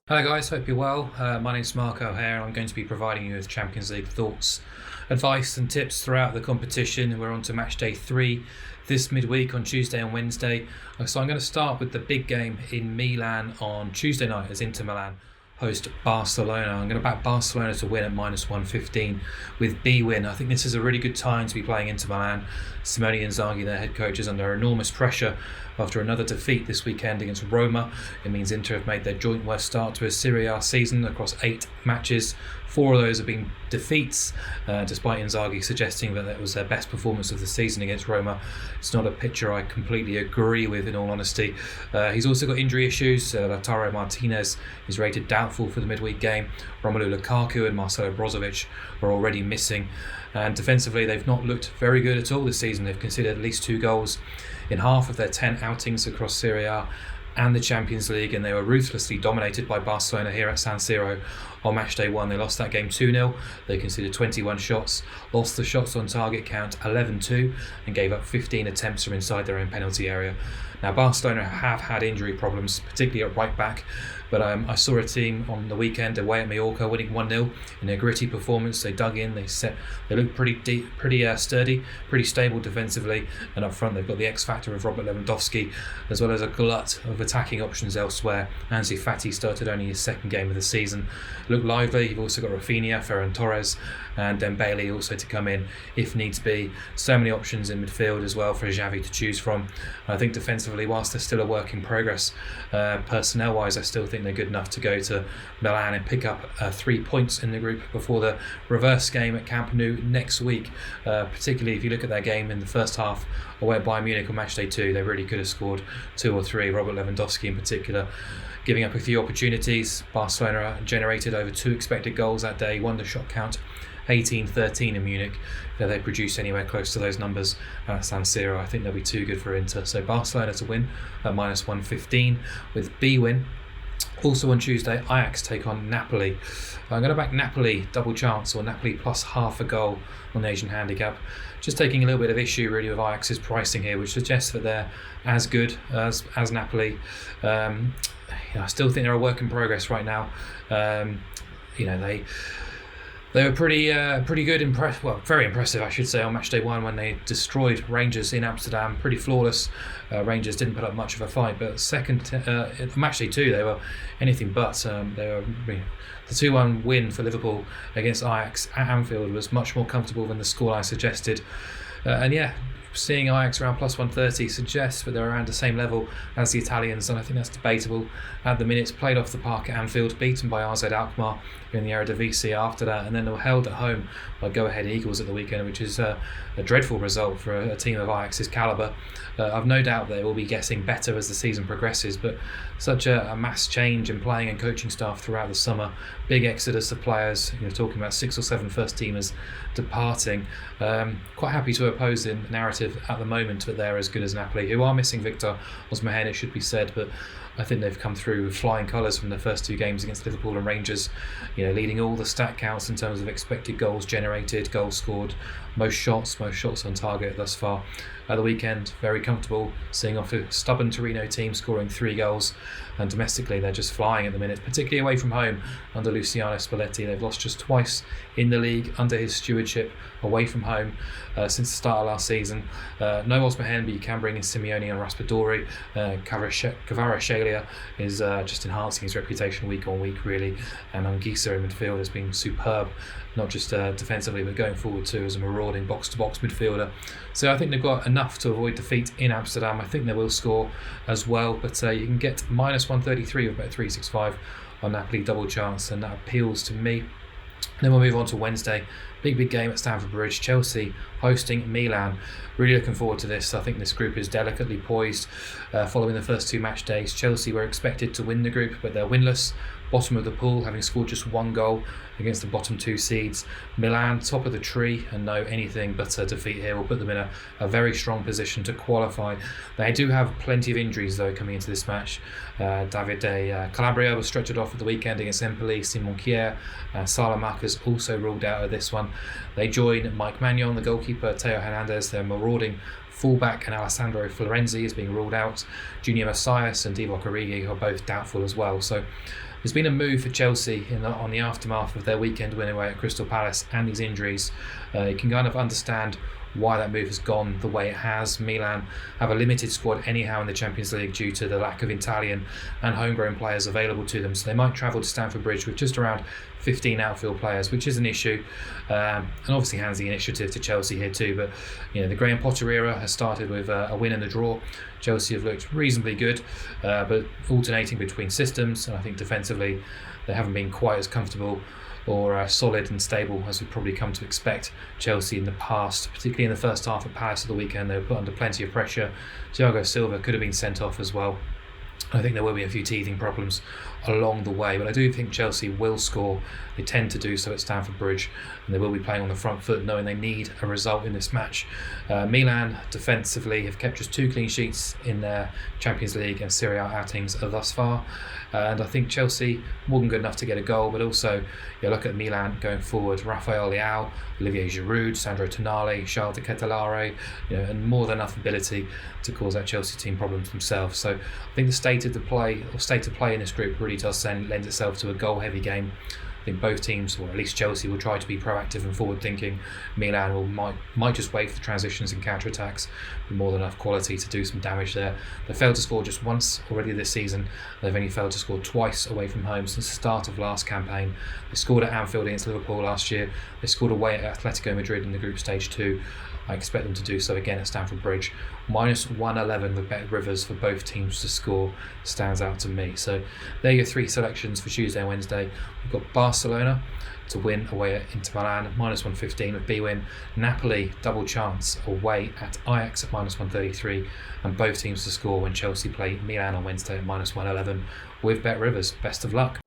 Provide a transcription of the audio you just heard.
Hello guys, hope you're well. My name's Marco here and I'm going to be providing you with Champions League thoughts, advice and tips throughout the competition. We're on to match day 3 this midweek on Tuesday and Wednesday. So I'm going to start with the big game in Milan on Tuesday night as Inter Milan host Barcelona. I'm going to back Barcelona to win at -115 with B win. I think this is a really good time to be playing Inter Milan. Simone Inzaghi, their head coach, is under enormous pressure after another defeat this weekend against Roma. It means Inter have made their joint worst start to a Serie A season across 8 matches. 4 of those have been defeats, despite Inzaghi suggesting that was their best performance of the season against Roma. It's not a picture I completely agree with, in all honesty. He's also got injury issues. Lautaro Martinez is rated doubtful for the midweek game. Romelu Lukaku and Marcelo Brozovic are already missing. And defensively, they've not looked very good at all this season. They've conceded at least 2 goals in half of their 10 outings across Serie A and the Champions League, and they were ruthlessly dominated by Barcelona here at San Siro on match day 1. They lost that game 2-0. They conceded 21 shots, lost the shots on target count 11-2, and gave up 15 attempts from inside their own penalty area. Now, Barcelona have had injury problems, particularly at right back, but I saw a team on the weekend away at Mallorca winning 1-0 in a gritty performance. They dug in, they looked pretty deep, pretty sturdy, pretty stable defensively, and up front they've got the X factor of Robert Lewandowski, as well as a glut of attacking options elsewhere. Ansu Fati started only his 2nd game of the season. Looked lively. You've also got Rafinha, Ferran Torres, and Dembele also to come in if needs be. So many options in midfield as well for Xavi to choose from. I think defensively, whilst they're still a work in progress, personnel-wise, I still think they're good enough to go to Milan and pick up 3 points in the group before the reverse game at Camp Nou next week. Particularly if you look at their game in the first half away at Bayern Munich on match day 2, they really could have scored 2 or 3. Robert Lewandowski in particular giving up a few opportunities. Barcelona generated over 2 expected goals that day, won the shot count 18-13 in Munich. If they produce anywhere close to those numbers at San Siro, I think they'll be too good for Inter. So Barcelona to win at -115 with B win. Also on Tuesday, Ajax take on Napoli. I'm going to back Napoli double chance, or Napoli plus half a goal on the Asian handicap. Just taking a little bit of issue really with Ajax's pricing here, which suggests that they're as good as Napoli. I still think they're a work in progress right now. They were pretty good, very impressive, I should say, on match day 1 when they destroyed Rangers in Amsterdam. Pretty flawless. Rangers didn't put up much of a fight, but match day 2 they were anything but. The 2-1 win for Liverpool against Ajax at Anfield was much more comfortable than the scoreline suggested. Seeing Ajax around +130 suggests that they're around the same level as the Italians, and I think that's debatable. At the minutes, played off the park at Anfield, beaten by RZ Alkmaar in the Eredivisie after that, and then they were held at home by Go Ahead Eagles at the weekend, which is a dreadful result for a team of Ajax's calibre. I've no doubt they will be getting better as the season progresses, but such a mass change in playing and coaching staff throughout the summer, big exodus of players, talking about 6 or 7 first teamers departing. Quite happy to oppose the narrative at the moment that they're as good as Napoli, who are missing Victor Osimhen, it should be said, but I think they've come through with flying colours from their first 2 games against Liverpool and Rangers, leading all the stat counts in terms of expected goals generated, goals scored, most shots on target thus far. At the weekend, very comfortable, seeing off a stubborn Torino team scoring 3 goals, and domestically they're just flying at the minute, particularly away from home under Luciano Spalletti. They've lost just twice in the league under his stewardship away from home since the start of last season. No Osimhen, but you can bring in Simeone and Raspadori. Kvaratskhelia is just enhancing his reputation week on week, really, and Anguissa in midfield has been superb, not just defensively but going forward too, as a marauding box-to-box midfielder. So I think they've got enough to avoid defeat in Amsterdam. I think they will score as well, but you can get -133 with about 365 on Napoli double chance, and that appeals to me. Then we'll move on to Wednesday. Big game at Stamford Bridge. Chelsea hosting Milan. Really looking forward to this. I think this group is delicately poised. Following the first 2 match days, Chelsea were expected to win the group, but they're winless. Bottom of the pool, having scored just 1 goal against the bottom 2 seeds. Milan, top of the tree, and no anything but a defeat here will put them in a very strong position to qualify. They do have plenty of injuries, though, coming into this match. Davide Calabria was stretchered off at the weekend against Empoli. Simon Kjaer, Salamanca's also ruled out of this one. They join Mike Maignan, the goalkeeper, Theo Hernandez, their marauding fullback, and Alessandro Florenzi is being ruled out. Junior Messias and Divock Origi are both doubtful as well. So There's been a move for Chelsea on the aftermath of their weekend win away at Crystal Palace and these injuries. You can kind of understand why that move has gone the way it has. Milan have a limited squad anyhow in the Champions League due to the lack of Italian and homegrown players available to them, so they might travel to Stamford Bridge with just around 15 outfield players, which is an issue, and obviously hands the initiative to Chelsea here too. But the Graham Potter era has started with a win and a draw. Chelsea have looked reasonably good, but alternating between systems, and I think defensively they haven't been quite as comfortable or solid and stable as we've probably come to expect Chelsea in the past, particularly in the first half at Palace of the weekend. They were put under plenty of pressure. Thiago Silva could have been sent off as well. I think there will be a few teething problems along the way, but I do think Chelsea will score. They tend to do so at Stamford Bridge, and they will be playing on the front foot, knowing they need a result in this match. Milan defensively have kept just 2 clean sheets in their Champions League and Serie A outings thus far, and I think Chelsea more than good enough to get a goal. But also, look at Milan going forward: Rafael Leao, Olivier Giroud, Sandro Tonali, Charles de Ketelaere, and more than enough ability to cause that Chelsea team problems themselves. So I think the state of play in this group really does lend itself to a goal-heavy game. I think both teams, or at least Chelsea, will try to be proactive and forward-thinking. Milan might just wait for the transitions and counter-attacks with more than enough quality to do some damage there. They failed to score just once already this season. They've only failed to score twice away from home since the start of last campaign. They scored at Anfield against Liverpool last year. They scored away at Atletico Madrid in the group stage 2. I expect them to do so again at Stamford Bridge. -111 with Bet Rivers for both teams to score stands out to me. So there are your 3 selections for Tuesday and Wednesday. We've got Barcelona to win away at Inter Milan, -115 with B-win. Napoli double chance away at Ajax at -133, and both teams to score when Chelsea play Milan on Wednesday at -111 with Bet Rivers. Best of luck.